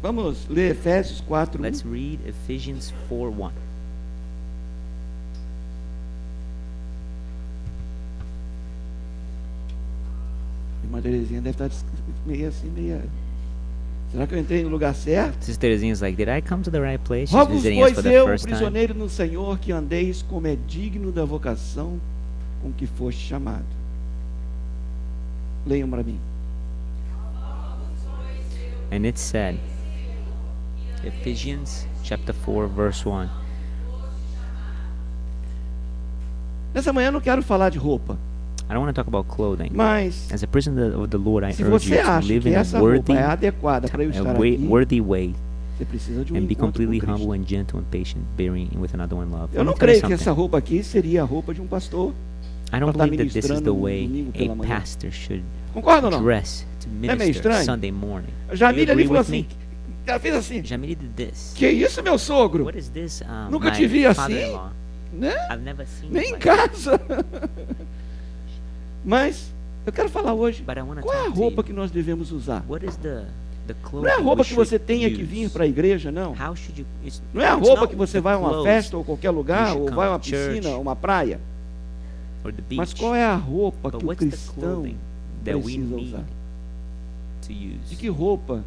Vamos ler Efésios 4:1. Let's read Ephesians 4:1. Irmã Terezinha deve estar meio assim, meio... Será que eu entrei no lugar certo? Sister Terezinha's like, did I come to the right place? She's Rogo-vos, visiting us for pois the eu, first time. prisioneiro no Senhor, que andeis como é digno da vocação com que foste chamado. Leiam para mim. And it said, Ephesians chapter 4, verse 1. Nessa manhã eu não quero falar de roupa, I don't want to talk about clothing. mas As a prisoner of the Lord, I se urge você you to acha live que in a essa roupa worthy, é adequada para eu estar aqui, worthy way, você precisa de um and be encontro com completely Cristo. humble and gentle and patient, bearing with another one in love. Eu Let não me tell you creio que essa something. roupa aqui seria a roupa de um pastor. I don't pra estar believe that this is ministrando the no way domingo a pela manhã. pastor should Concorda ou não? dress to meio minister estranho? Sunday morning. A Jamília You ali agree falou with assim, me? ela fez assim, Jamili did this. que isso, meu sogro? What is this? Nunca My te vi assim, father-in-law. né? I've never seen Nem it em like that. casa. Mas eu quero falar hoje, But I want to qual é a talk to roupa you. que nós devemos usar? What is the Não é a clothing roupa we que você should tenha que use? vir para a igreja, não. How should you? Não é a it's roupa not que você the vai a uma clothes festa ou qualquer lugar, should ou come vai a uma to church piscina, uma praia. or the Mas beach. qual é a roupa But que o what's the cristão clothing that we precisa need usar? to De use? que roupa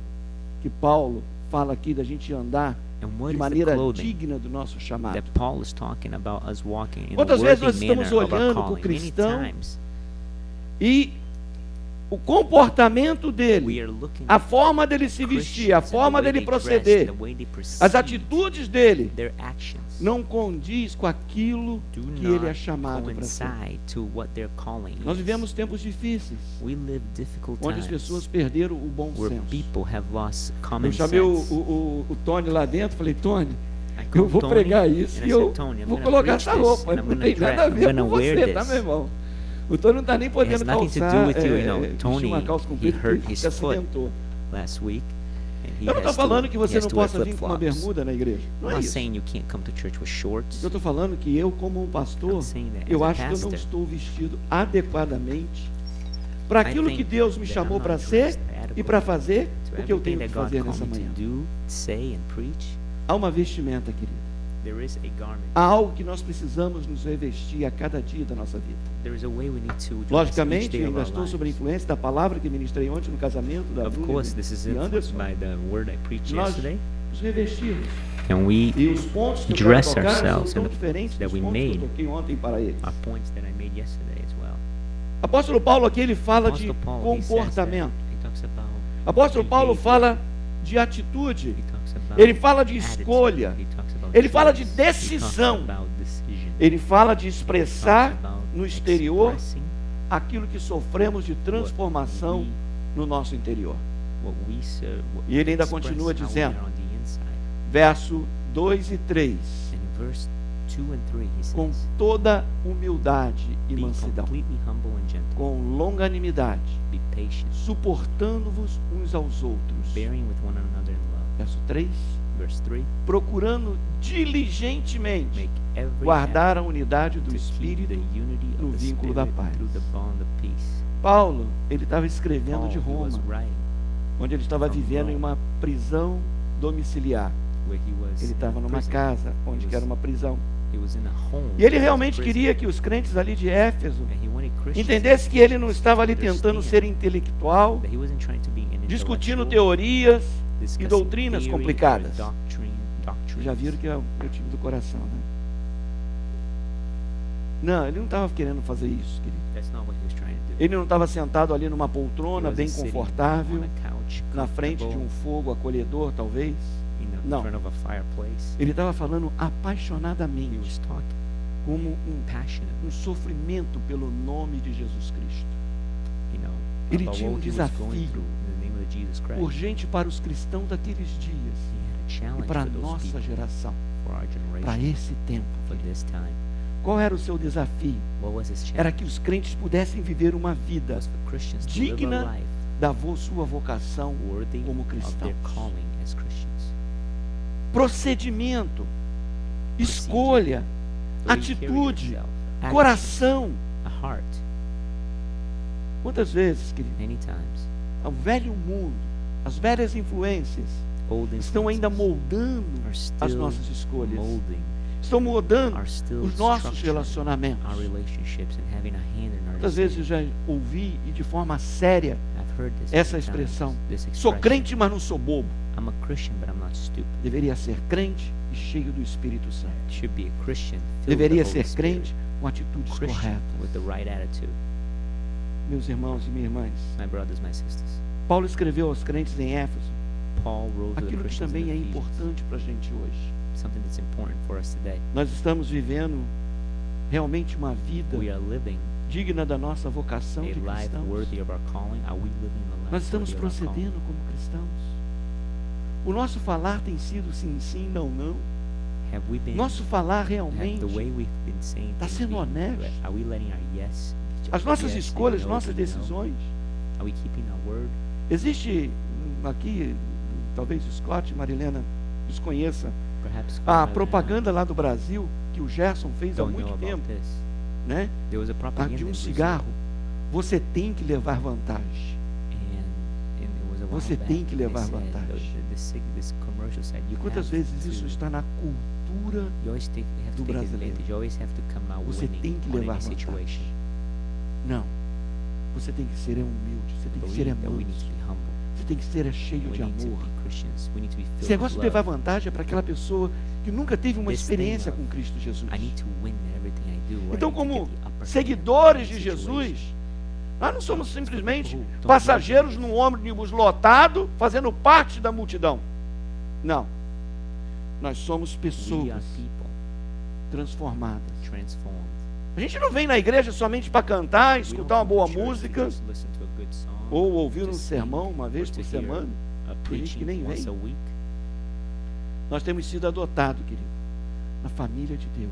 que Paulo fala aqui da gente andar And what de is the maneira clothing digna do nosso chamado? that Paul is talking about us walking in a Quantas vezes nós worthy estamos manner of our olhando para o calling? Many cristão times E o comportamento dele, we are looking a at forma dele se vestir, a Christians and the forma way dele they dress, proceder, the way they as perceive, atitudes dele their actions não condiz com aquilo do que ele é not chamado para ser. coincide to what their calling Nós is. vivemos tempos difíceis, We live difficult onde as times pessoas perderam o bom where senso. people have lost common Eu chamei sense. o Tony lá dentro, falei, Tony, I eu called vou Tony, pregar isso and e I eu said, Tony, I'm vou gonna colocar preach essa this, roupa, and I'm não gonna tem nada a I'm ver gonna com wear você, this. tá, meu irmão? O Tony não está nem It has podendo nothing to calçar, do with you, you know. vestir Tony, uma calça he comprida, hurt porque his se foot acidentou. last week, and he Eu não estou has falando que he você has não to wear possa vir com uma flip-flops. bermuda na igreja. Não I'm é not isso. saying you can't come to church with shorts. Eu estou falando que eu, como um pastor, I'm saying that eu as a acho que eu não pastor, estou vestido adequadamente para I aquilo que think Deus me that chamou I'm para not ser dressed e adequately para fazer to o que eu everything tenho que that God fazer called nessa me manhã. to do, say, and preach. Há uma vestimenta, querido. There is a garment. Há algo que nós precisamos nos revestir a cada dia da nossa vida. There is a way we need to dress each Logicamente, day eu of ainda our estou sob a lives. influência da palavra que ministrei ontem no casamento da Of Bruna course, this is e influenced Anderson. by the word I preached Nós yesterday. nos revestimos. And we E os pontos que eu dress quero tocar são ourselves tão in the diferentes that dos we pontos que eu made toquei ontem para eles. are points that I made yesterday as well. Apóstolo Paulo aqui ele fala de Apostle Paul, he says that comportamento. he talks about Apóstolo Paulo behavior. fala de atitude. He talks about Ele fala de attitude. escolha. He talks about Ele fala de choice. decisão. He talks about decision. Ele fala de He expressar talks about no exterior expressing aquilo que sofremos de transformação what no nosso interior. we serve, what E ele ainda express continua how we dizendo, are on the inside. verso 2 e 3, And in verse 2 and 3 he com says, toda humildade e be mansidão, completely humble and gentle, com longanimidade, be patient, suportando-vos uns aos outros. bearing with one another in love. Verso 3, Verse 3, procurando diligentemente make every guardar a effort unidade do to keep Espírito. the unity no of the vínculo da Spirit paz. through the bond of peace. Paulo, ele estava escrevendo Paul, de he was Roma, writing onde ele estava from vivendo Rome. em uma prisão domiciliar. where he was Ele in estava numa prison. casa onde que era uma prisão. He was in a home. E ele that was a realmente prison. queria que os crentes ali de Éfeso And he wanted Christians entendessem que ele não estava ali understand tentando ser intelectual, that he wasn't trying to be an discutindo intellectual, teorias e discussing doutrinas theory or complicadas. doctrines. Já viram que é o meu time do coração, né? Não, ele não estava querendo fazer isso, querido. That's not what he was trying to do. Ele não estava sentado ali numa poltrona He bem wasn't sitting confortável, on a couch, na frente de comfortable, um fogo acolhedor, talvez. in Não. front of a fireplace. Ele estava falando He apaixonadamente, was talking como passionate, um sofrimento pelo nome de Jesus Cristo. you know, Ele about tinha what um he was going desafio through in the name of Jesus Christ. urgente para os cristãos daqueles dias He had a e challenge para a for those nossa people, geração, for our para generation, esse tempo. for this time. Qual era o seu desafio? What was his challenge? Era que os crentes pudessem viver uma vida Was for Christians to live a digna life da sua vocação worthy como of cristãos. their calling as Christians. Procedimento, escolha, The way you carry atitude, yourself, action, coração. a heart. Quantas vezes, querido, Many times, o velho mundo, as velhas influências old estão ainda influences moldando are as still nossas escolhas, molding, estão moldando are still os nossos structuring relacionamentos. our relationships and having a hand in our Muitas vezes eu decisions. já ouvi e de forma séria I've heard this essa many times, expressão: this sou expression. crente, mas não sou bobo. I'm a Christian, but I'm not stupid. Deveria ser crente e cheio do Espírito Santo. Should be a Christian, filled with Deveria the Holy ser Spirit. crente com atitudes Christian with corretas. the right attitude. Meus irmãos e minhas irmãs, My brothers, my sisters. Paulo escreveu aos crentes em Éfeso Paul wrote to the aquilo que Christians in também é Ephesians, importante para a gente hoje. something that's important for us today. Nós estamos vivendo realmente uma vida We are living digna da nossa vocação a de life cristãos. worthy of our calling. Are we living the life Nós estamos worthy of our calling? procedendo como cristãos. O nosso falar tem sido sim, sim, não, não. Have we been Nosso falar have realmente, the way we've been saying tá things sendo being honesto. Are we letting our yes as nossas yes escolhas, and no nossas be no? decisões. Are we keeping our word? Existe aqui, talvez o Scott e Marilena desconheça, Perhaps a Scott propaganda lá do Brasil que o Gerson fez há don't know muito about tempo, this. né? There was a A propaganda de in um Brazil, cigarro. Você tem que levar vantagem. and it was a while Você back, tem que and they levar said, vantagem. this commercial said E you quantas have vezes to, isso está na cultura? you always have do to take brasileiro? advantage. You always have to come out Você winning tem que on levar any situation. vantagem. Não. Você tem que ser humilde. Você tem que ser Believe that we need manso. to be humble. Você tem que ser cheio We de need to amor. be Christians. We need to be Esse filled negócio de with levar love. vantagem é para aquela pessoa que nunca teve uma This experiência thing com of, Cristo Jesus. I need to win at everything I do. or I Então, need to como get the upper hand seguidores in de any situation. Jesus, nós não somos simplesmente Don't passageiros love num ônibus lotado, fazendo parte da multidão. Não. Nós somos We are pessoas people transformadas. transformed. A gente não vem na igreja somente para cantar, We escutar uma don't boa come to church música, to just listen to a good song, ou ouvir to um sing, sermão uma or vez to por hear semana. a Tem gente que nem preaching once vem. a week. Nós temos sido adotados, querido, na família de Deus.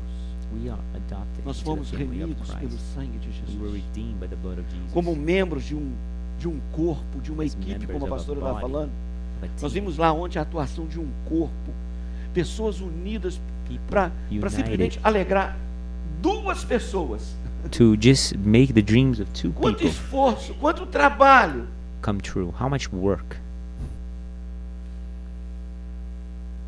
We are adopted Nós into fomos the family of remidos pelo Christ. sangue de We were Jesus. redeemed by the blood of Jesus. Como membros de um corpo, de uma As equipe, members como a of a pastora estava body, falando. of a Nós team, vimos lá ontem a atuação de um corpo. Pessoas unidas people para united simplesmente alegrar duas pessoas. to just make the dreams of two Quanto people esforço, quanto trabalho. come true. How much work.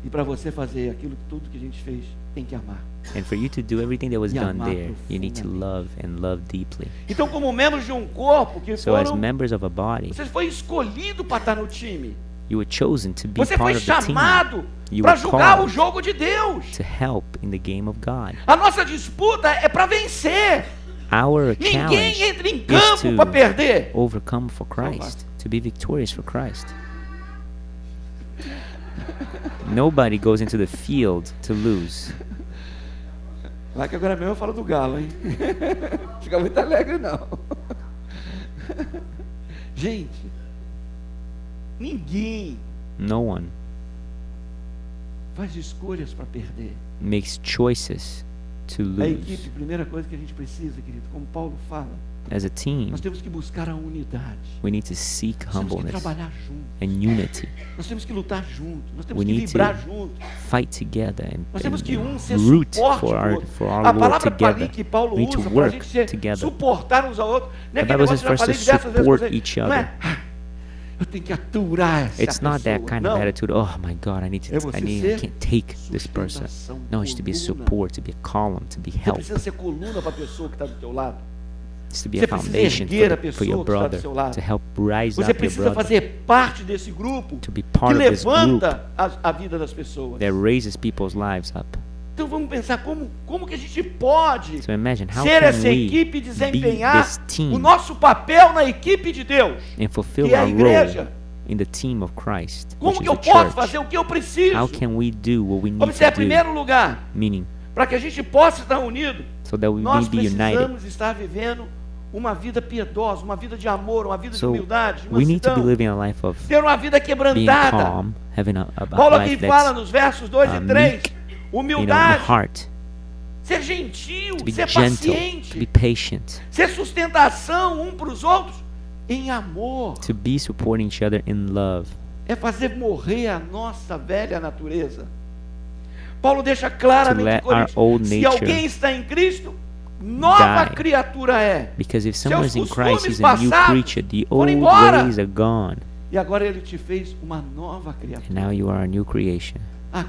E para você fazer aquilo que tudo que a gente fez, tem que amar. And for you to do everything that was E done amar there, you need to love profundamente. and love deeply. Então, como membros de um corpo que So as foram, members of a body, você foi escolhido para estar no time. you were chosen to be Você foi part of the team, chamado You para were jogar o called jogo de Deus. to help in the game of God. A nossa disputa é para vencer. Our Ninguém challenge entra em is campo para to perder. overcome for Christ, to be victorious for Christ. Nobody goes into the field to lose. Vai que agora mesmo eu falo do Galo, hein? Fica muito alegre, não. Gente, ninguém No one faz escolhas para perder. makes choices to A lose. equipe, primeira coisa que a gente precisa, querido, como Paulo fala, As a team, nós temos que buscar a unidade. we need to seek Nós temos que humbleness trabalhar juntos. and unity. Nós temos que lutar juntos. Nós temos We que need vibrar to juntos. fight together Nós temos que ser root suporte for pro our, outro. for our A Lord palavra together. que Paulo We need to usa para a work gente ser, together. suportar uns ao outros. Não é The aquele Bible says negócio que eu já for us falei to diversas vezes support pra você. each Não é, other. eu tenho que aturar essa It's not that pessoa. kind of Não. attitude. Oh my God, I need É to. você I ser can't take this person. sustentação, No, it's to be a coluna. support, to be a column, to be Você help. precisa ser coluna para a pessoa que está do teu lado. It's to be Você a precisa foundation erguer a for pessoa your que está do brother, seu lado. to help rise Você up your precisa brother, fazer parte desse grupo to be que part of this group levanta a vida das pessoas. that raises people's lives up. Então vamos pensar como que a gente pode So imagine how ser can essa we equipe e be desempenhar this o team nosso papel na equipe de Deus, and fulfill que é a our igreja. role in the team of Christ, Como which que is eu the posso church. fazer o que eu preciso? How can we do what we need Observe, to em do? primeiro lugar, Meaning, para que a gente possa estar unido, so that we nós may be united. precisamos estar vivendo uma vida piedosa, uma vida de amor, uma vida de So humildade, de we need to be mansidão, living a life of ter uma vida being quebrantada. calm, having a Paulo aqui life fala that's nos versos 2 e 3, meek, in humildade, heart, ser gentil, to be ser gentle, to be paciente, patient, ser sustentação um para os outros em amor. to be supporting each other in love. É fazer morrer a nossa velha natureza. Paulo deixa To claramente let em Coríntios, our old se nature alguém está em Cristo, nova criatura é. Because if someone's in costumes Christ, he's a new passados creature. The foram old embora. ways are gone. E agora Ele te fez uma nova and criatura. now you are a new creation.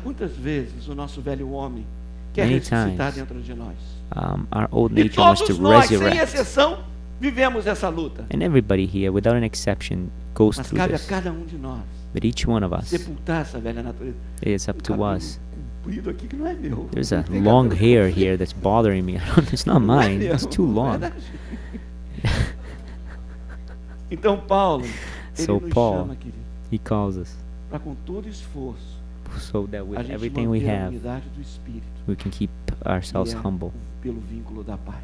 Quantas vezes o nosso velho homem quer Many ressuscitar times. dentro de nós? Our old E nature wants to todos nós, sem resurrect. exceção, vivemos essa luta. And everybody here, without an exception, goes Mas through cabe a this. cada um de nós But each one of us, sepultar essa velha natureza. it's up to Cabelo us. comprido aqui que não é meu. There's a Tem long cabelo hair comprido. here that's bothering me. It's not Não é mine. meu, It's too não é long. da gente. Então Paulo, ele So nos Paul, chama, querido, he calls us para com todo esforço so that a with gente everything we manter a have, unidade do Espírito, we can keep que ourselves é humble pelo vínculo da paz.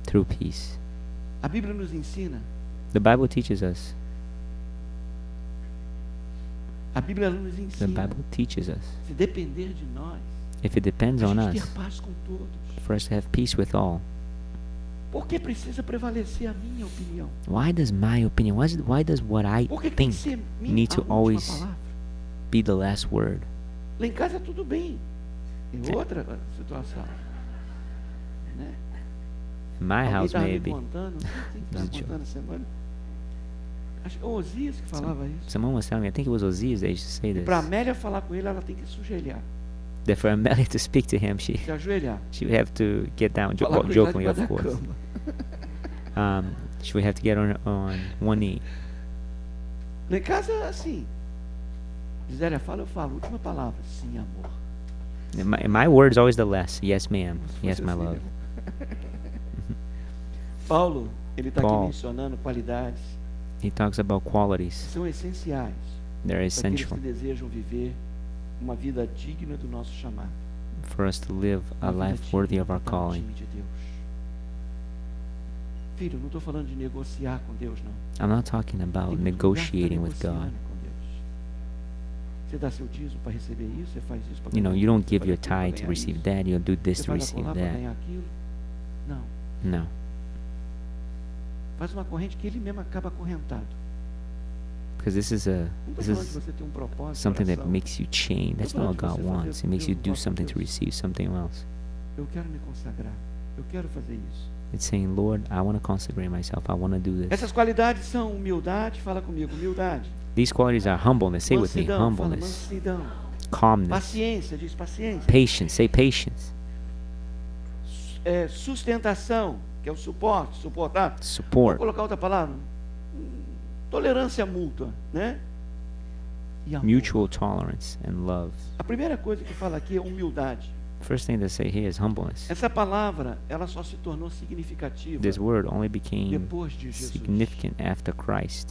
through peace. A Bíblia nos ensina, The Bible teaches us. a Bíblia nos The ensina, Bible teaches us. se depender de nós, If it depends a on gente us, ter paz com todos. for us to have peace with all. Por que precisa prevalecer a minha opinião? Why does my opinion, why does what I Por que tem que think ser minha need to a última always palavra? be the last word? Lá em casa tudo bem. Em É. outra situação. Né? In my Alguém house, estava me maybe. contando, quem This estava is contando essa semana? Acho que o Osias que falava isso. Someone was telling me, I think it was Ozias that used to say this, Para Amélia falar com ele, ela tem que se ajoelhar. that for Amelia to speak to him, Se ajoelhar. she would have to get down, Falar com ele lá jokingly, of debaixo da course. cama. She would have to get on one knee. Lá em casa é assim. Gisele fala, eu falo. Última palavra. Sim, amor. And my word is always the less. Yes, ma'am. Como se Yes, fosse my assim, love. né? Paulo, ele está aqui Paul. mencionando qualidades He talks about que qualities. são essenciais They're para aqueles essential que desejam viver uma vida digna do nosso chamado. for us to live a Uma vida life worthy digna of our do calling. time de Deus. Filho, não estou falando de negociar com Deus, não. I'm not talking about Tem muito lugar que tá negotiating with negociando God. com Deus. Você dá seu dízimo para receber isso, você faz isso para You know, ganhar you don't isso, give faz your aquilo para tithe to ganhar receive isso. that. You do this Você to faz receive acolá para that. ganhar aquilo. Não. No. Faz uma corrente que ele mesmo acaba acorrentado. Because this is Não estou falando de is você ter um propósito, something that oração. makes you chain. That's not what God wants. It makes you do something to receive something else. Eu quero me consagrar. Eu quero fazer isso. It's saying, Lord, I want to consecrate myself. I want to do this. Essas qualidades são humildade, fala comigo, humildade. These qualities are humbleness. Say with me, Mansidão, fala humbleness, mansidão. calmness, Paciência, diz paciência. patience. Say patience, Sustentação, que é o suporte, suportar. Vou support, colocar outra palavra. Tolerância mútua, né? E amor. mutual tolerance, and love. A primeira coisa que fala aqui é humildade. First thing to say here is humbleness. Essa palavra, ela só se tornou significativa This word only became depois de Jesus. significant after Christ.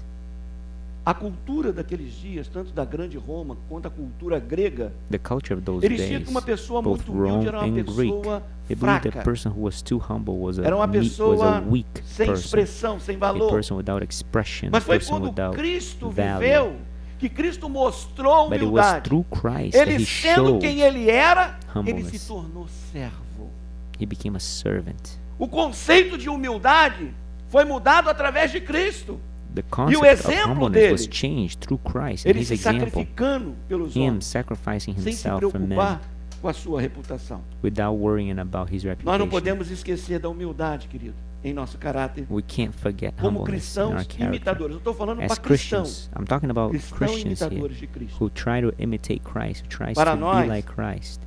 A cultura daqueles dias, tanto da grande Roma quanto a cultura grega, The culture of those eles tinham days, que uma pessoa both muito humilde Rome era uma and Greek, pessoa they believed the fraca. person who was too humble was Era uma was a pessoa weak sem person, expressão, sem a valor. person without expression, a Mas foi person quando without Cristo value. viveu que Cristo mostrou But it was humildade. through Christ that Ele he sendo showed quem ele era, ele humbleness. se tornou servo. He became a servant. O conceito de humildade foi mudado através de Cristo. The concept of exemplo humbleness was dele, changed through Christ and Ele his se example, sacrificando pelos him homens, sacrificing sem se himself for preocupar men com a sua reputação. without worrying about his Nós não reputation. podemos esquecer da humildade, querido, em nosso caráter We can't forget como humbleness in cristãos our character. imitadores. Eu estou falando As para cristãos, Christians, I'm talking about cristãos Christians here imitadores de Cristo. who try to imitate Christ, who tries Para to nós, be like Christ.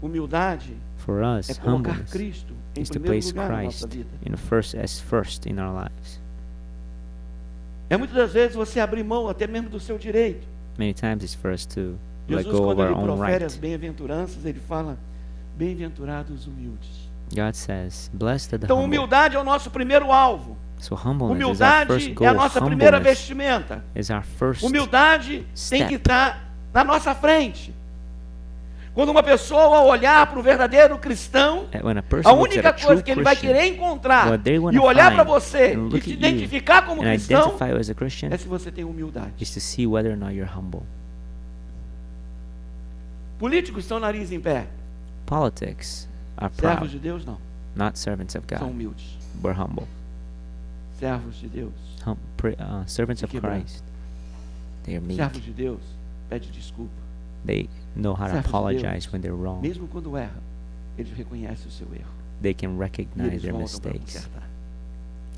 Humildade For us, é colocar humbleness Cristo em is to primeiro place lugar na nossa Christ vida. first in our lives. É muitas das vezes você abrir mão até mesmo do seu direito. Many times it's for us to let Jesus, go of quando our ele own profere as right. bem-aventuranças, ele fala: bem-aventurados os humildes. God says, "Blessed are the Então, humble." humildade é o nosso primeiro alvo. So humbleness is our first Humildade goal. é a nossa primeira Humbleness vestimenta. is our first Humildade tem que step. estar na nossa frente. Quando uma pessoa olhar para o verdadeiro cristão, When a a person looks única at a true coisa que ele vai Christian, querer encontrar what they e wanna olhar para find você and e look te at identificar como and cristão identify you as a Christian é se você tem humildade. is to see whether or not you're humble. Políticos estão nariz em pé. Politics are Servos proud, de Deus não. not servants of São God. humildes. We're humble. Servos de Deus. Servants of Que quebrar. Christ. They are meek. Servos de Deus. Pede desculpa. They know how to Servos de apologize Deus, when they're wrong. Mesmo quando erra, eles reconhecem o seu erro. They can E recognize eles their voltam para mistakes consertar.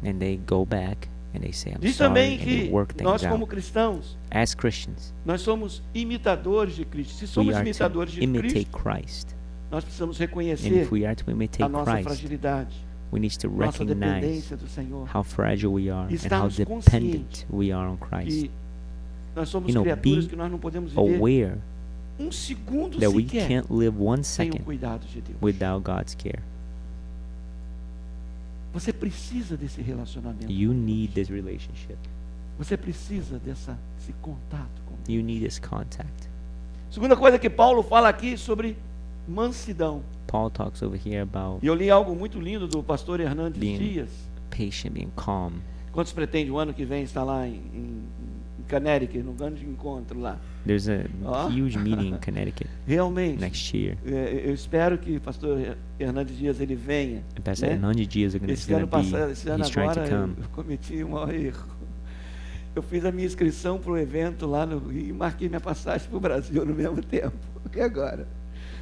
and they go back and they say, I'm Diz sorry, também and they que work things nós, como out. cristãos, As Christians, nós somos imitadores de Cristo. Se we somos are to imitadores de imitate Cristo, Christ. nós precisamos And reconhecer if we are to a imitate nossa Christ, fragilidade, we need to nossa recognize dependência do Senhor. how fragile we are and how Estarmos dependent we are on Christ. E nós somos You know, criaturas be que nós não podemos viver Aware um segundo that we sequer can't live one sem o second cuidado de Deus. without God's care. Você precisa desse relacionamento. You com need Deus. this relationship. Você precisa desse contato com Deus. You need this contact. Segunda coisa que Paulo fala aqui sobre mansidão. Paul talks over here about E eu li algo muito lindo do pastor Hernandes Being- Dias. patient, being calm. Quantos pretende o ano que vem estar lá em Connecticut, no grande encontro lá? There's a Ah. huge meeting in Connecticut Realmente, next year. eu espero que o pastor Hernandes Dias ele venha. And Pastor né? Hernandes Dias are Esse ano gonna passado, be, esse ano he's trying to agora, come. eu cometi um maior erro. Eu fiz a minha inscrição para o evento lá no Rio e marquei minha passagem para o Brasil no mesmo tempo. E agora?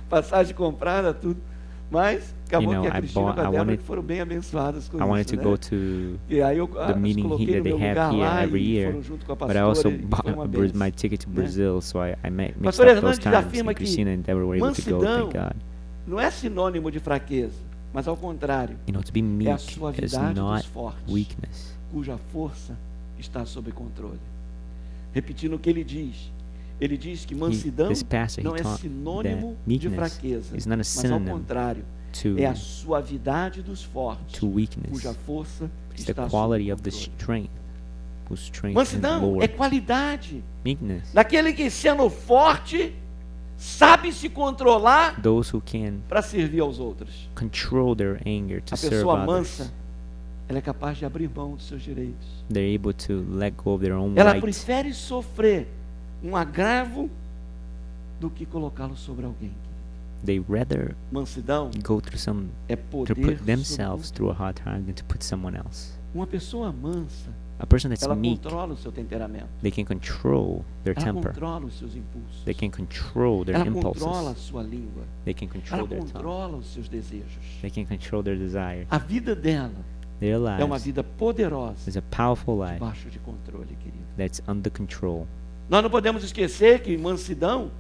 Passagem comprada, tudo. Mas acabou You know, que a I Cristina bought- e a I Débora wanted- que foram bem abençoadas com I wanted isso, to né? go to E aí eu the meeting coloquei that no they meu have lugar here lá every e year, foram junto com a but I pastora also e foi bought uma my bênção. ticket to né? Brazil, so I mixed Pastor up those Hernandes times. afirma And que Christina and Deborah were able to go, mansidão thank God. Não é sinônimo de fraqueza, mas ao contrário, You know, to be é a meek is suavidade dos not fortes, weakness. cuja força está sob controle. Repetindo o que ele diz que mansidão This pastor, não he é taught sinônimo that de meekness fraqueza, is not a mas ao synonym contrário, to, é a suavidade dos fortes, to weakness. cuja força It's the está sob quality of the controle. strength, whose strength is Mansidão é Lord. qualidade Meekness, daquele que, sendo forte, sabe se controlar those who can para servir aos outros. control their anger to A serve pessoa others. mansa, ela é capaz de abrir mão dos seus direitos. They're able to let go of their own Ela rights. prefere sofrer um agravo do que colocá-lo sobre alguém. They rather Mansidão go through some é to poder put sobre themselves through a hard time than to put someone else. uma pessoa mansa. A person that's Ela meek, controla o seu temperamento. they can control their Ela temper. controla os seus impulsos. They can control their Ela controla a impulses. sua língua. They can Ela control their tongue. controla os seus desejos. They can control their desire. A vida dela Their é uma lives vida poderosa, is a powerful life debaixo de controle, querido. that's under control. Nós não podemos esquecer que mansidão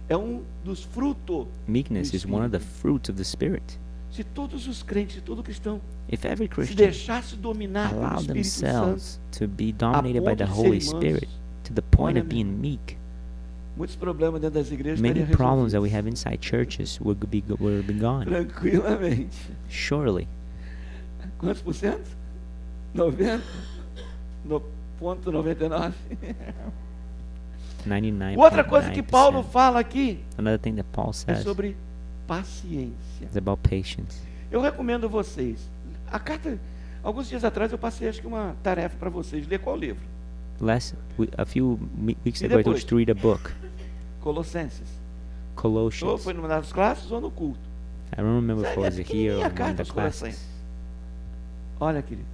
é um dos frutos. Meekness is one of the Espírito. fruits of the Spirit. Se todos os crentes, todo cristão, If every se Christian deixasse dominar pelo allow Espírito Santo, themselves to be a dominated by ponto the de Holy serem Spirit mansos, to the point olha, of being meek, muitos problemas dentro das igrejas many estariam problems that we resolvidos have inside churches would be gone. tranquilamente. Surely. Quantos por cento? 90? No ponto 99? 99.9%. Outra coisa que Paulo fala aqui Another thing that Paul é says sobre paciência. is about patience. Eu recomendo vocês. A carta, alguns dias atrás eu passei acho que uma tarefa para vocês. Ler qual livro? A few weeks E ago, I told depois? you to read a book, Colossenses. Ou Colossians. foi numa das classes ou no culto. I don't remember if Sério, it é was here pequenininha or a one of carta the aos classes. Colossenses. Olha, querido,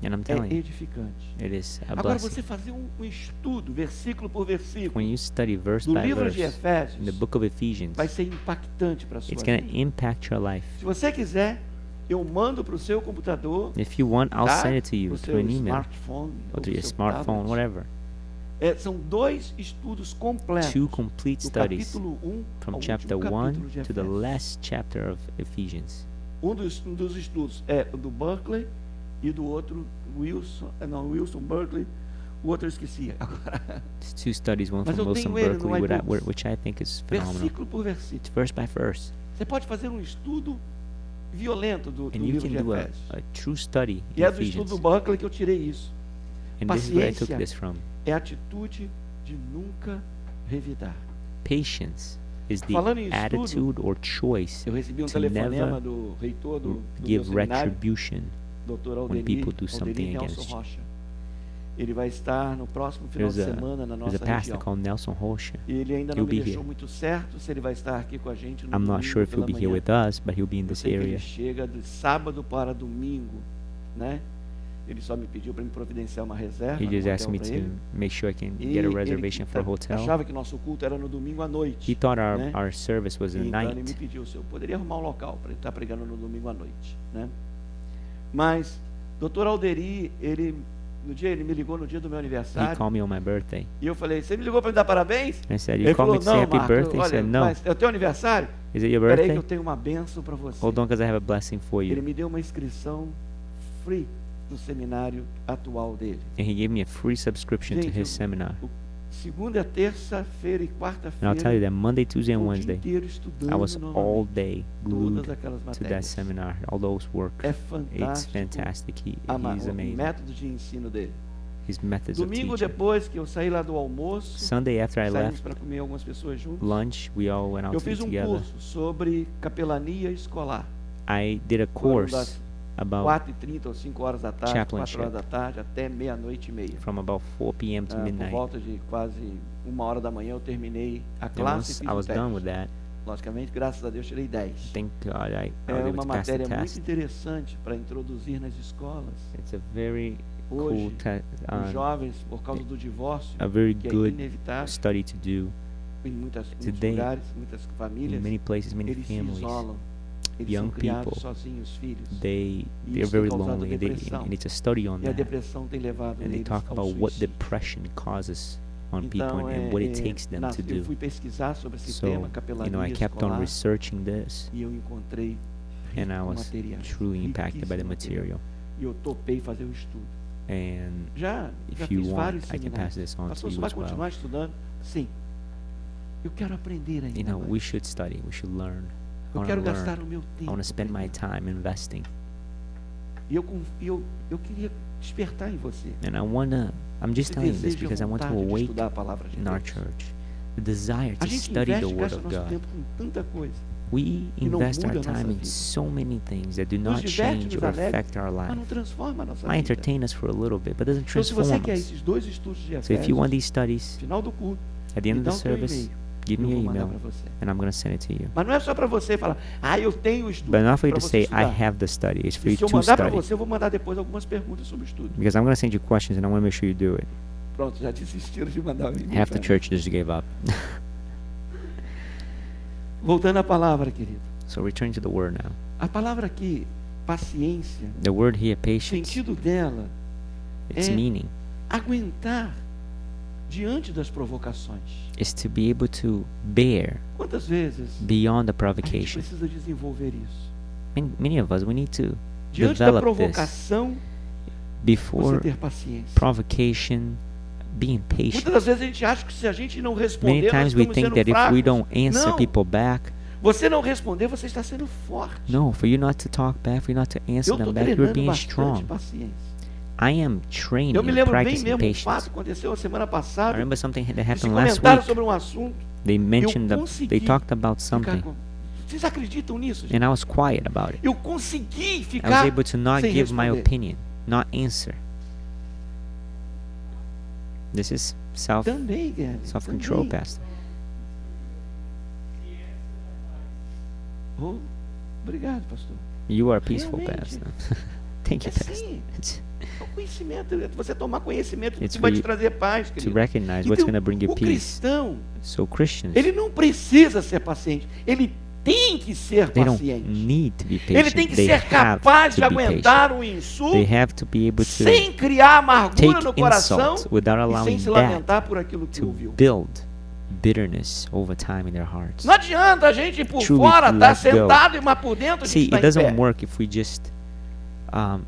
And I'm é telling you, edificante. it is a Agora blessing. você fazer um estudo, versículo por versículo, When you study verse do by livro de verse Efésios, in the book of Ephesians, vai ser impactante para a sua it's going to vida. impact your life. Se você quiser, eu mando para o seu computador, If you want, I'll tá? send it to you Pro through seu an email smartphone, or ou to pro your seu smartphone, tablet. whatever. São 2 estudos completos. Two complete Do studies capítulo 1 from ao chapter último 1 capítulo de to the Efésios. last chapter of Ephesians. Um dos estudos é o do Berkeley e do outro Wilson Berkeley. O outro eu esqueci agora. It's two studies, one Mas from eu Wilson tenho ele no Berkeley, iBooks. which I think is phenomenal. Versículo por versículo. It's verse by verse. Você pode fazer um estudo violento do And you livro can de do Efésios. a true study E in é do estudo Ephesians. do Berkeley que eu tirei isso. And this is where I took Paciência. this from. É a atitude de nunca revidar. Patience is the Falando em estudo, attitude or choice Eu recebi um to telefonema never do reitor do meu give seminário, retribution. Dr. when Aldenir, people do something Aldenir against Nelson you. Rocha. Ele vai estar no próximo final There's de a, semana na there's nossa a pastor região. called Nelson Rocha. E ele ainda não He'll me be deixou here. muito certo se ele vai estar aqui com a gente no I'm not domingo sure if he'll pela be here manhã. with us, but he'll be in Eu this sei que ele area. chega de sábado para domingo, né? Ele só me pediu para me providenciar uma reserva He no just hotel asked me pra to ele. make sure I can E get a ele reservation for a hotel. achava que nosso culto era no domingo à noite. He thought né? our service was at Então ele me night. pediu se eu poderia arrumar um local para ele estar pregando no domingo à noite, né? Mas Dr. Alderi, ele No dia, ele me ligou no dia do meu He aniversário. called me on my birthday. E eu falei, você me ligou para me dar parabéns? And I said, Ele you called falou, me to say não, happy Marco, birthday? He olha, said, no. mas é o teu aniversário? Is it your Peraí que birthday? eu tenho uma benção para você. Hold on, because I have a blessing for Ele you. me deu uma inscrição free no seminário atual dele. And he gave me a free subscription to Gente, his seminar. Segunda, terça-feira e And I'll tell you quarta-feira, that Monday, Tuesday, and o dia Wednesday, inteiro estudando I was all normalmente day glued todas aquelas to that matérias. seminar, all those work. É It's fantástico fantastic. He's o amazing. método de ensino dele. His methods of Domingo, teaching. depois que eu saí lá do almoço, Sunday after I saímos left para comer algumas pessoas juntos, lunch, we all went out eu to fiz eat um together. curso sobre capelania escolar. I did a Foram course das about 4h30 ou 5 horas da tarde, 4 chaplainship. horas da tarde, até meia-noite e meia. from about 4 p.m. to Por midnight. volta de quase 1h da manhã eu terminei a And classe e once fiz I o was done with teste. that, Logicamente, graças a Deus, tirei 10. thank God I É was able uma to pass the matéria muito test. interessante para introduzir nas escolas. It's a very cool Hoje, os um, jovens, por causa do divórcio, a very que é good inevitável study to do. em muitos today, lugares, muitas In famílias, many places, many eles se families, isolam, eles young são criados people, sozinhos, filhos. they're Isso very tem causado lonely, and depressão. it's a study on E a that. depressão tem levado And they eles talk ao about what suicídio. depression causes on people Então, and what it takes them to eu do. fui pesquisar sobre esse So, tema, capelania I kept on escolar, researching this, e eu encontrei and I rico was material, truly impacted by the riquíssimo material. E eu topei fazer o estudo. And Já if you fiz want, vários I can seminários. pass this on Pastor, to você you vai as well. continuar estudando? Sim. Eu quero aprender ainda You know, mais. we should study, we should learn. I Eu want quero to gastar learn. o meu I tempo. want to spend my time investing. E eu queria despertar em você. And I'm just Esse telling you this desejo, because I want to vontade de awake estudar a palavra de in our Deus. church the desire A to gente study the investe, Word gasta of nosso God. tempo com tanta coisa. We que não invest our muda a nossa time in vida. so many things that do Nos not diverte, change nos or alegra, affect our mas life. não transforma a nossa Might vida. entertain us for a little bit, but doesn't Então, se você transform quer us. esses 2 estudos de So if you want Efésios, these studies, no final do culto, at the end me of dá the o teu service, e-mail. give Eu me vou your mandar email, para você. and I'm going to send it to you. Mas não é só para você falar, eu tenho o estudo. But not for you para to você say, I estudar. have the study. It's for E you se eu to mandar para study. você, eu vou mandar depois algumas perguntas sobre o estudo. Because I'm going to send you questions, and I want to make sure you do it. Pronto, já desistiram de mandar o e-mail. Half the pra mim. church just gave up. Voltando à palavra, querido. So return to the Word now. A palavra aqui, paciência, The word here, o patience, sentido dela its é meaning aguentar diante das provocações. is to be able to bear Quantas vezes beyond the a gente provocation. precisa desenvolver isso? Many of us, we need to Diante da develop this provocação, você before ter paciência. provocation, being patient. Muitas das vezes a gente acha que se a gente não responder, Many nós times we estamos think sendo that if we fracos. don't answer Não. people back, Você não responder, você está sendo forte. no, for you not to talk back, for you not to answer Eu estou them back, you're treinando being bastante strong. paciência. I am training Eu me and lembro bem practicing mesmo um patience. fato que aconteceu a semana I passada. remember something that Eles happened last comentaram week. sobre um assunto. They mentioned Eu that they consegui talked about ficar something, com... Vocês acreditam nisso, gente? and I was quiet about it. Eu consegui I was ficar able to not sem give my responder. opinion, not answer. This is Também, Guilherme. self-control, também. Pastor. Oh, obrigado, pastor. You are peaceful, Realmente. Pastor. Thank you, É Pastor. sim. It's É o conhecimento. É você tomar conhecimento It's que vai for te you trazer paz, to querido. recognize what's Então, going to bring you o peace. cristão, So Christians, ele não precisa ser paciente. Ele tem que ser they don't paciente. need to be Ele patient. tem que They ser have capaz de to be patient. aguentar um insulto They have to be able to sem criar amargura take no coração insult without e sem allowing se that lamentar por aquilo que to ouviu. build bitterness over time in their hearts. Não adianta a gente por Truly fora estar let go. sentado, mas por dentro a gente See, está it em pé. doesn't work if we just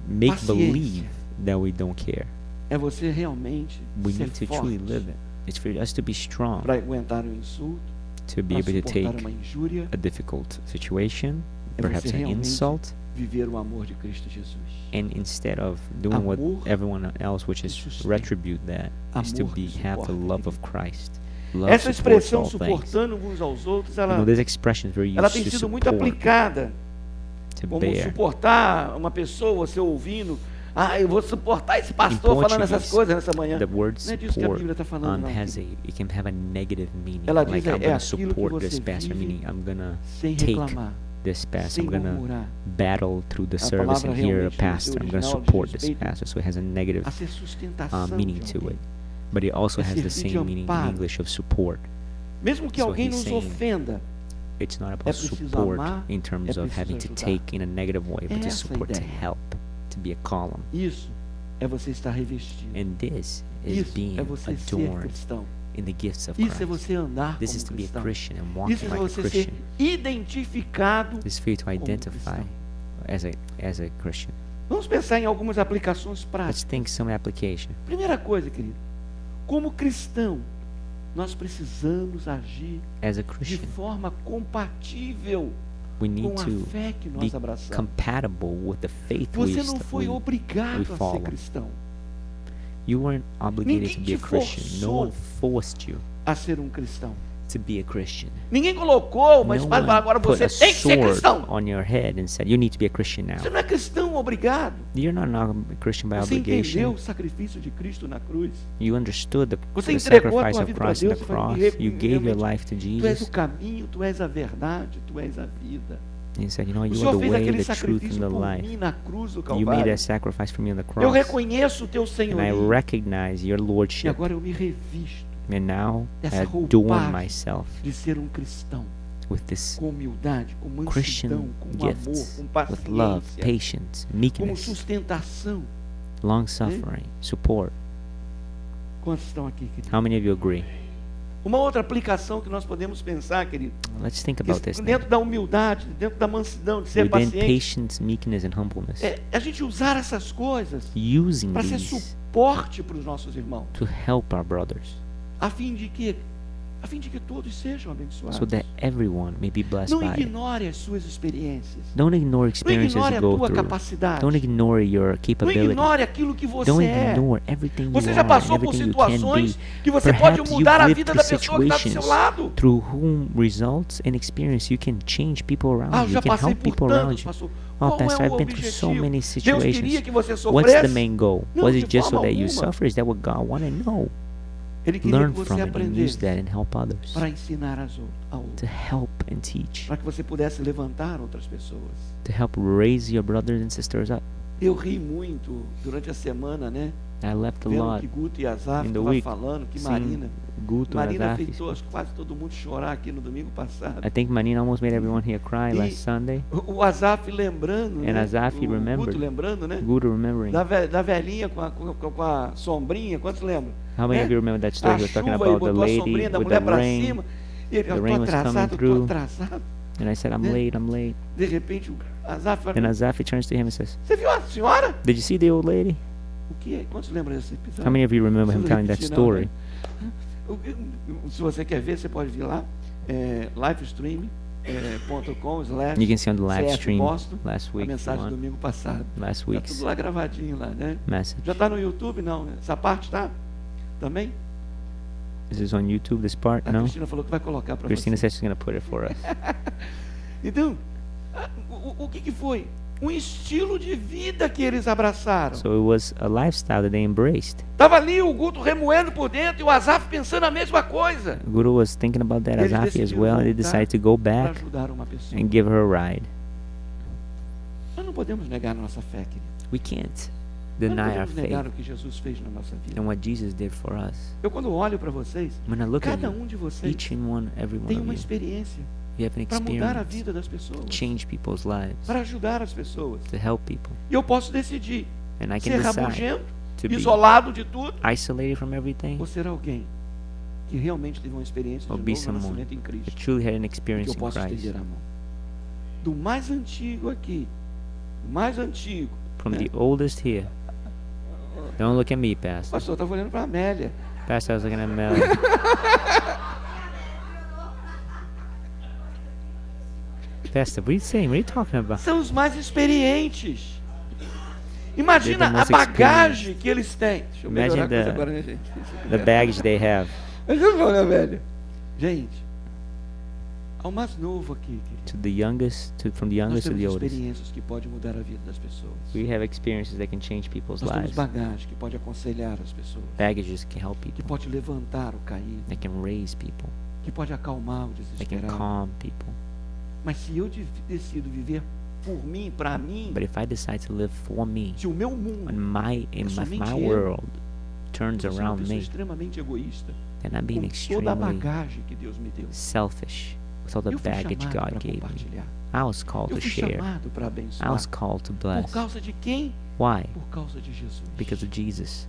make Paciência. believe that we don't care. É você realmente We ser need to forte truly live it. It's for us to be strong, para aguentar um insulto, to be para able to suportar take uma injúria, a difficult situation, é perhaps você an realmente insult, viver o amor de Cristo Jesus. and instead of doing what Amor everyone else, which is que sustenta. retribute that, is to Amor que have the suporta, love of querido. Christ. Love Essa supports expressão all things. suportando uns aos outros, You know, ela, this expression is very ela used tem to sido muito support, aplicada. to Como bear. suportar uma pessoa, você ouvindo. Eu vou suportar esse pastor In falando essas Portuguese, coisas nessa manhã. The word Não é disso que a support Bíblia está falando, não. has it can have a negative meaning. Ela Like diz, I'm é gonna aquilo que support você this pastor, vive meaning I'm gonna Sem take reclamar, this pastor. sem I'm gonna murmurar, battle through the A service palavra and hear a realmente, no pastor. seu I'm gonna original, diz support this respeito pastor. So it has a negative a ser sustentação meaning de to alguém. it, but it also É has the servir de same meaning in amparo. English of support. Mesmo que So alguém he's nos saying ofenda, It's not É about preciso support amar, in terms é of preciso having to ajudar. take in a negative way, but to Essa support, to ideia. help, to be a column. isso é você estar revestido. And this is Isso being é você ser adorned cristão. in the gifts of Isso é Christ. você andar This is como to be a cristão. Christian and Isso walking é like a você ser Christian. identificado. This is for you to como identify cristão. as a Christian. Vamos pensar em algumas aplicações Let's práticas. think some application. Primeira coisa, querido, como cristão, nós precisamos agir As a de Christian, forma compatível we com need a to fé que be nós abraçamos. compatible with the faith Você não foi we obrigado a ser follow. cristão, You weren't obligated Ninguém to be a te Christian. No forçou. one forced you a ser um cristão. to be a Christian. Ninguém colocou uma No espada e falou, agora one put você a tem que ser sword cristão. on your head and said, you need to be a Christian now. Você não é cristão obrigado. You're not a Christian by Você entendeu obligation. o sacrifício de Cristo na cruz. You understood Você the entregou a sacrifice tua of vida para Christ on Deus the e falou, cross. You gave your realmente, life to tu és Jesus. o caminho, tu és a verdade, tu és a vida. And you said, you know, O you are Senhor the fez way, aquele the truth, and sacrifício the por life. mim na cruz do You made Calvário. that sacrifice for me on the Eu cross. reconheço o teu And I senhorio. recognize your E lordship. agora eu me revisto And now I dessa adorn roupagem myself de ser um cristão. with this Com humildade, com mansidão, Christian com amor, gifts, com with love, paciência, patience, com meekness, sustentação. long suffering, support. Quantos estão aqui, querido? How many of you agree? Uma outra aplicação que nós podemos pensar, querido, Let's think about this now. dentro da humildade, dentro da mansidão, de ser Within paciente, patience, meekness, and humbleness, é a gente usar essas coisas using para ser these suporte para os nossos irmãos, to help our brothers, a fim de que todos sejam abençoados. so that everyone may be blessed Não by it. ignore as suas experiências. Don't ignore Não experiences ignore you a go tua through. capacidade. Don't ignore your Não capability. ignore aquilo que você Don't é. ignore everything you Você já are, passou por everything you can situações be. que você pode Perhaps mudar you've a lived vida through da pessoa que está do seu situations lado. through whom results and experience you can change people around Ah, eu you. já You can passei help por people around tantos, you. pastor. Oh, Qual Pastor, é I've o been through so objetivo? many Deus queria situations. que você What's the sofresse? main goal? Não, Was de it just so forma that you alguma. suffer? Is that what God wanted? No. Ele queria Learn que from você it and use aprendesse that and help others. para ensinar a outros, To help and teach. para que você pudesse levantar outras pessoas. To help raise your brothers and sisters up. Eu ri muito durante a semana, né? I left a Vendo lot que Guto e Azaf in the estavam week, falando, que seeing Marina. Guto and Marina Azaf. fez quase todo mundo chorar aqui no domingo passado. I think Manina almost made everyone here cry E last Sunday. o Azaf lembrando, And né? Azaf, he o remembered. Guto lembrando, né? Guto remembering. Da velhinha com a sombrinha, quantos lembram? How many né? of you remember that story? A He was talking chuva e about the botou a lady sombrinha da with mulher the para rain. cima. E ele, The eu rain tô was coming atrasado, eu tô through. atrasado. And I said, I'm Né? late, I'm late. De repente, o Azaf fala, And Azaf turns to him and says, você viu a senhora? did you see the old lady? O que é? Quantos lembram desse episódio? How many of you remember him Preciso telling that repetir, não, story? né? Se você quer ver, você pode vir lá, livestream.com/ You can see on the live CF stream Boston, last a week, mensagem do domingo passado. last Está week's tudo lá gravadinho lá, né? message. Já está no YouTube, não, né? Essa parte tá? Também? This is on YouTube, this part? A No? Cristina falou que vai colocar para Christina você. said she's going to put it for us. Então, o que foi? Um estilo de vida que eles abraçaram. So it was a lifestyle that they embraced. Estava ali o Guto remoendo por dentro e o Azaf pensando a mesma coisa. Guru was thinking about that, Eles Azafi as decidiram well, and they voltar decided to go para back ajudar uma pessoa. and give her a ride. Nós não podemos negar a nossa fé, querido. We can't Nós não deny our podemos negar faith o que Jesus fez na nossa vida. and what Jesus did for us. Eu quando olho para vocês, When I look at cada you, de vocês each and one, every one tem of uma you, experiência you have an para mudar a experience vida das to pessoas, change people's lives, para ajudar as pessoas. to help people. E eu posso decidir And I can ser decide rabugento, to be isolado de tudo, isolated from everything ou ser alguém que realmente teve uma experiência or de be novo someone nascimento em that Cristo. truly had an Que experience eu in posso Christ. estender a mão. Do mais antigo aqui, do mais antigo. From né? the oldest here. Don't look at me, O Pastor. pastor estava olhando para a Amélia. Pastor, I was looking at Melly. Pastor, what are you saying? What are you talking about? São os mais experientes. Imagina They're the a most bagagem que eles têm. Deixa eu Imagine melhorar a coisa the- agora, né, gente? The baggage they have. Mas eu vou, né, velho? Gente, ao mais novo aqui, querido, To the youngest, from the nós youngest to temos the oldest. experiências que podem mudar a vida das pessoas. We have experiences that can change people's Nós temos lives. bagagem que pode aconselhar as pessoas, Baggages can help que people. pode levantar o caído, That can raise people. que pode acalmar o That can desesperado. calm people. Mas se eu decido viver por mim, para mim, But if I decide to live for me, se o meu mundo if somente my eu, world turns eu sou uma around pessoa me, extremamente egoísta, then I'm being com toda a extremely bagagem que Deus me deu. selfish with all the Eu fui baggage chamado God para gave me. compartilhar. I was called Eu to fui share. chamado para I abençoar. was called to Por bless. causa de quem? Why? Por causa de Jesus. Because of Jesus.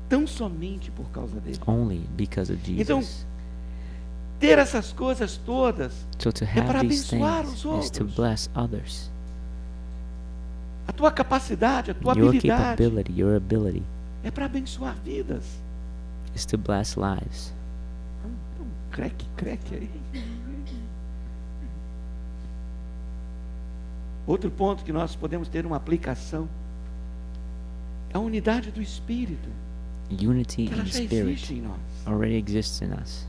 Tão somente por causa dele. Only because of Então, Jesus. ter essas coisas todas So to para have these abençoar things os is to outros. bless others. A tua capacidade, a tua Your habilidade capability, your ability é para abençoar vidas. is to bless lives. Creque aí. Outro ponto que nós podemos ter uma aplicação é a unidade do Espírito. Unity Que ela in já spirit existe em nós. already exists in us.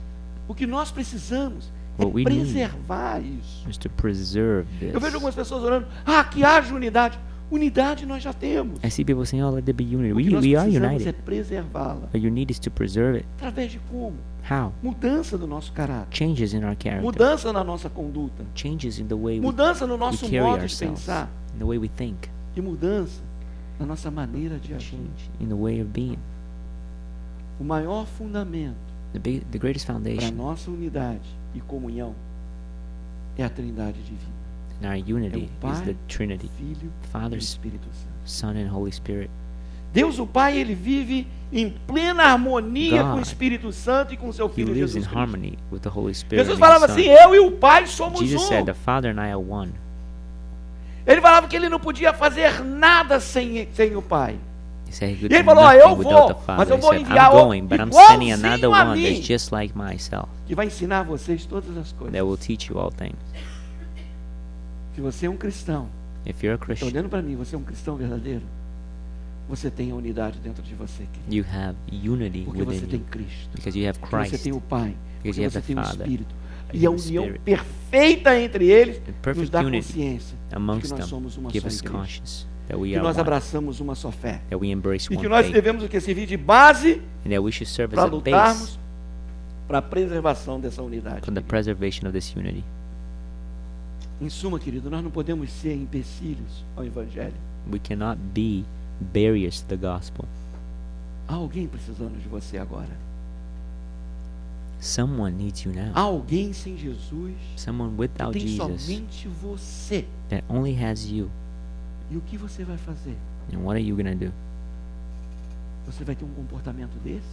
O que nós precisamos é What we need preservar isso. is to preserve this. Eu vejo algumas pessoas orando, que haja unidade. Unidade nós já temos. I see people saying, oh, let there be unity. O que nós We are precisamos é united. preservá-la. But you need is to preserve it. Através de como? How? Mudança do nosso caráter. Changes in our character. Mudança na nossa conduta. Changes in the way we Mudança no nosso carry modo de ourselves. pensar. In the way we think. E mudança na nossa maneira de agir. Change in the way of being. O maior fundamento The greatest para a foundation nossa unidade e comunhão é a Trindade divina. in our unity É o is the Pai, Trinity. Filho e Father, Espírito Santo. Son, and Holy Spirit. Deus o Pai, ele vive em plena harmonia com o God, Espírito Santo e com o seu He Filho lives in Jesus Cristo. harmony with the Holy Spirit. Jesus and His falava Son. assim, eu e o Pai somos Jesus said, the um. Father and I are one. Ele falava que ele não podia fazer nada sem o Pai. He said he could E ele do falou, nothing eu without the vou, Father. mas eu He vou said, enviar I'm going, but I'm sending another igualzinho a one that's mim, just like myself, que vai ensinar vocês todas as coisas. that will teach you all things. Se você é um cristão, If you're a está Christian, olhando para mim, você é um cristão verdadeiro, você tem a unidade dentro de você, querido. you have unity Porque você within tem you. Cristo. Because you have Porque você Christ. tem o Pai. Because Porque you have você the tem o Father. Espírito. You E a have the união Spirit. perfeita entre eles nos Perfect dá unity consciência de que amongst nós them somos uma give só us igreja. conscience that we Que are nós one, abraçamos uma só fé. that we embrace E one que nós faith, devemos o que servir de base and that we should serve para as a base lutarmos para a preservação dessa unidade. for the querido. preservation of this unity. Em suma, querido, nós não podemos ser empecilhos ao Evangelho. We cannot be barriers to the gospel. Há alguém precisando de você agora. Someone needs you now. Há alguém sem Jesus Someone que without tem Jesus somente você. that only has you. E o que você vai fazer? And what are you going to do? Você vai ter um comportamento desse?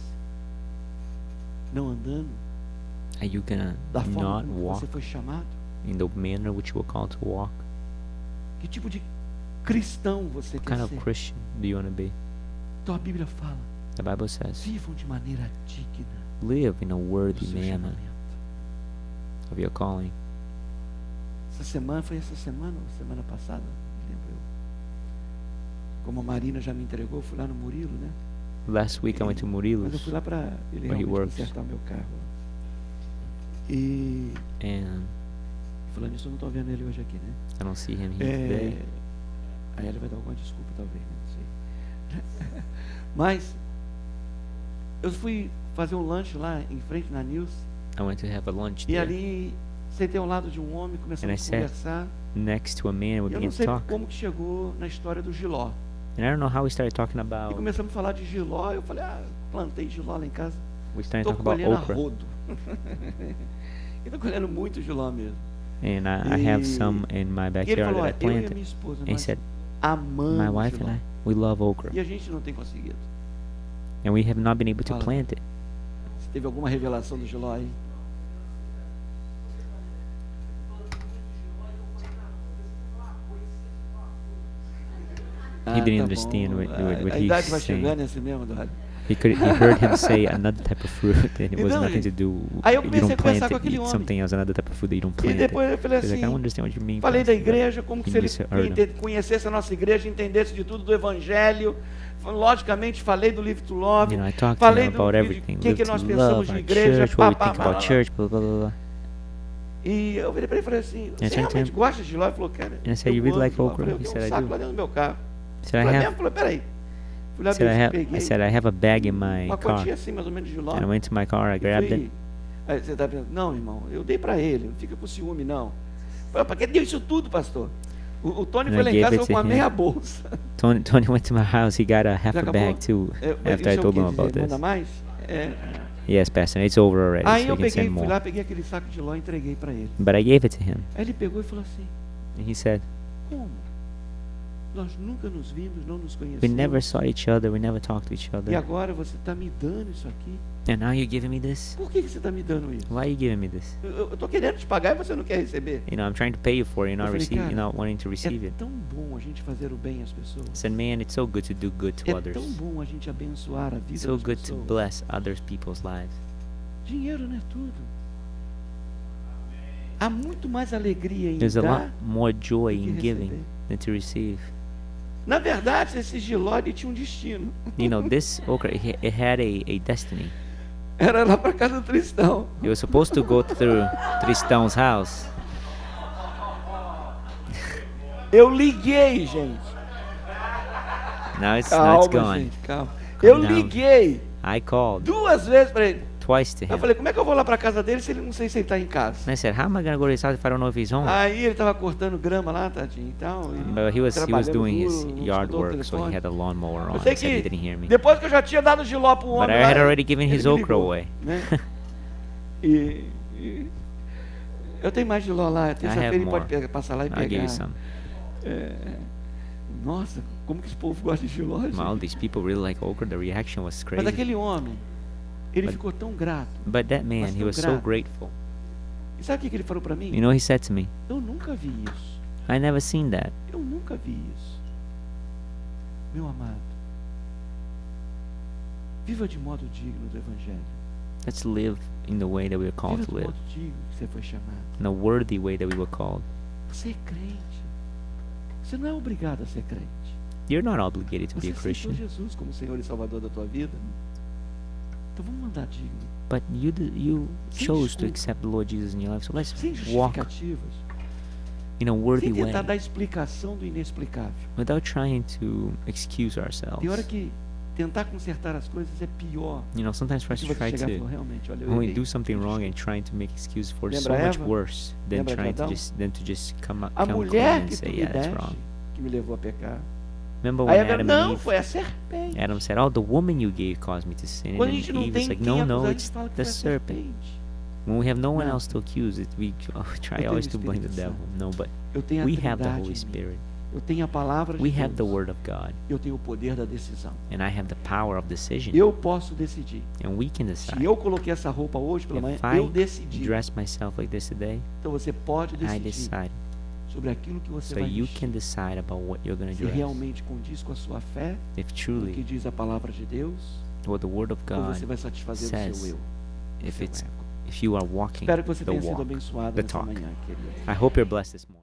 Não andando Are you going da to forma not como walk você foi chamado? in the manner which you were called to walk? Que tipo de cristão você What quer kind of ser? Christian do you want to be? Então a Bíblia fala, The Bible says, vivam de maneira digna live in a do worthy seu manner chamamento. of your calling. Essa semana, foi essa semana ou semana passada? Não lembro eu. Como a Marina já me entregou, fui lá no Murilo, né? Last week I went to Mas eu Murilos fui lá para ele where he realmente works. consertar o meu carro. E and falando isso, eu não estou vendo ele hoje aqui, né? I don't see him here today. Aí ele vai dar alguma desculpa, talvez, né? Não sei. Mas eu fui fazer um lanche lá em frente na News I went to have a lunch e there ali sentei ao lado de um homem, And I começamos a sat conversar. next to a man and we E eu began não to sei talk. como que chegou na história do Giló. And I don't know how we started talking E about, começamos a falar de Giló. Eu falei, plantei Giló lá em casa. we started Estou talking about colhendo a okra. rodo. Estou colhendo muito Giló mesmo. And I have E- some in my E ele backyard falou, that I eu e a planted. minha esposa, And he nós said, amamos my wife Giló. and I, we love okra. E a gente não tem conseguido. And we have not been able to Fala. plant it. Você teve alguma revelação do Giló aí? He didn't tá understand bom. what A he's idade vai saying. chegando, é assim mesmo, Eduardo. He heard him say another type of fruit and it was Então, nothing to do. aí eu You comecei a don't conversar plant com it. aquele Eat homem. something else, another type of food that you don't E plant it. depois eu falei He's like, I don't assim, understand what you mean. falei da Pastor, but igreja, como que se ele conhecesse a nossa igreja, entendesse de tudo do Evangelho. Logicamente, falei do Live to Love. You know, I talked to Falei him do about que everything. que Live nós to pensamos love de our igreja, church, what we pá, think pá, about pá. church, blah, blah, blah, blah. E eu virei para ele e falei assim, você I turned to realmente him, gosta de Giló? Ele falou, cara, and I said, eu you really amo like Giló. okra? Eu He falei, eu said, tenho I um saco do. lá dentro do meu carro. He said, I Falei, have. mesmo? Falei, peraí. Fui lá I said, ver I se have. I peguei said, I have a bag in my uma car. quantia assim, mais ou menos de Giló. And I went to my car, I E grabbed fui- it. Aí você tá pensando, não, irmão, eu dei para ele, não fica com ciúme, não. Para que deu isso tudo, pastor? O Tony And foi I lá em gave casa it com to uma him. meia bolsa. Tony went to my house, he got a half Já a acabou? bag too, Isso after I é o told que him about dizer? this. Manda mais? Yes, Pastor, it's over already, Aí so eu you can peguei, send fui more. lá, peguei aquele saco de ló e entreguei para ele. But I gave it to him, Aí ele pegou e falou assim, and he said, como? Nós nunca nos vimos, não nos we never conhecemos. saw each other, we never talked to each E other, agora você está me dando isso aqui? and now you're giving me this? Por que você está me dando isso? Why are you giving me this? Eu estou querendo te pagar e você não quer receber. You know, I'm trying to pay you for it, you're not, Eu falei, you're cara, not wanting to receive É it. tão bom a gente fazer o bem às pessoas. I said, man, it's so good to do good to É others. tão bom a gente abençoar a vida It's so das good to pessoas. bless other people's lives. Dinheiro não é tudo. Há muito mais alegria em There's a lot dar. more joy do que in giving receber. than to receive. Na verdade, esse giló ele tinha um destino. You know, this okra, it had a destiny. Era lá para casa do Tristão. It was supposed to go through Tristão's house. Eu liguei, gente. Now it's Calma, gone. gente, calma. Calm Eu down. liguei I called 2 vezes para ele. twice to Eu him. falei, como é que eu vou lá para casa dele se ele não sei se ele está em casa? And I said, how am I gonna go to his house if I don't know if he's home? Aí ele estava cortando grama lá, tadinho, e tal. e But he was trabalhando doing his duro, não yard escutou o work, so he telefone. had a lawnmower Eu on. sei He said he que didn't hear me. depois que eu já tinha dado giló pro homem, But I lá, had already given ele his me okra ligou, away. né? E eu tenho mais giló lá. Terça-feira ele more. pode passar lá e I'll give pegar. you some. É, nossa, como que esse povo gosta de giló, gente? All these people really like okra. The reaction was Mas crazy. aquele homem, ele But- ficou tão grato. But that man, Mas he tão was so grato. grateful. E sabe o que ele falou para mim? You know, he said to me, Eu nunca vi isso. I never seen that. Eu nunca vi isso. Meu amado, viva de modo digno do Evangelho. Let's live in the way that we are called Viva to do live. modo digno que você foi chamado. In a worthy way that we were called. Você é crente. Você não é obrigado a ser crente. You're not obligated to be Você a aceitou Christian. Jesus como Senhor e Salvador da tua vida. Então vamos andar digno. But you Sem chose to desculpa. accept the Lord Jesus in your life. So let's Sem walk justificativas. in a worthy Sem way tentar dar explicação do inexplicável. without trying to excuse Tem hora ourselves. que tentar consertar as coisas é pior. You know, sometimes for us Se to você try chegar e to, falar, realmente, olha, eu when we errei. do something wrong and trying to make excuses for it, so Lembra much Eva? worse than Lembra de trying to Adão? just come A clean mulher and que tu say, me yeah, that's deste, wrong. que me levou a pecar. Remember Aí when Eva, Adam não, and Eve, foi a serpente. Adam said, oh, the woman you gave caused me to sin. Quando a And gente then não Eve tem is like, quem no, acusar, no, a it's gente fala que the foi a serpent. serpente. When we have no one Não. else to accuse it, we try tenho always o to blame the Espírito devil. Santo. No, but Eu tenho a we have the Trindade Holy em mim. Spirit. Eu tenho a palavra de We have the Deus. Word of God. Eu tenho o poder da decisão. And I have the power of decision. Eu posso decidir. And we can Se decide. eu coloquei essa roupa hoje pela manhã, If I eu decidi. dress myself like this today, Então você pode I decidir decide. sobre aquilo que você So vai you vestir. can decide about what you're going to Se dress. realmente condiz com a sua fé, If o que truly diz a palavra de Deus, what the Word of ou God você vai satisfazer o says, seu eu. o if seu it's ego. if you are walking Espero que você the tenha sido walk, abençoado the nessa talk. manhã, querido. I hope you're blessed this morning.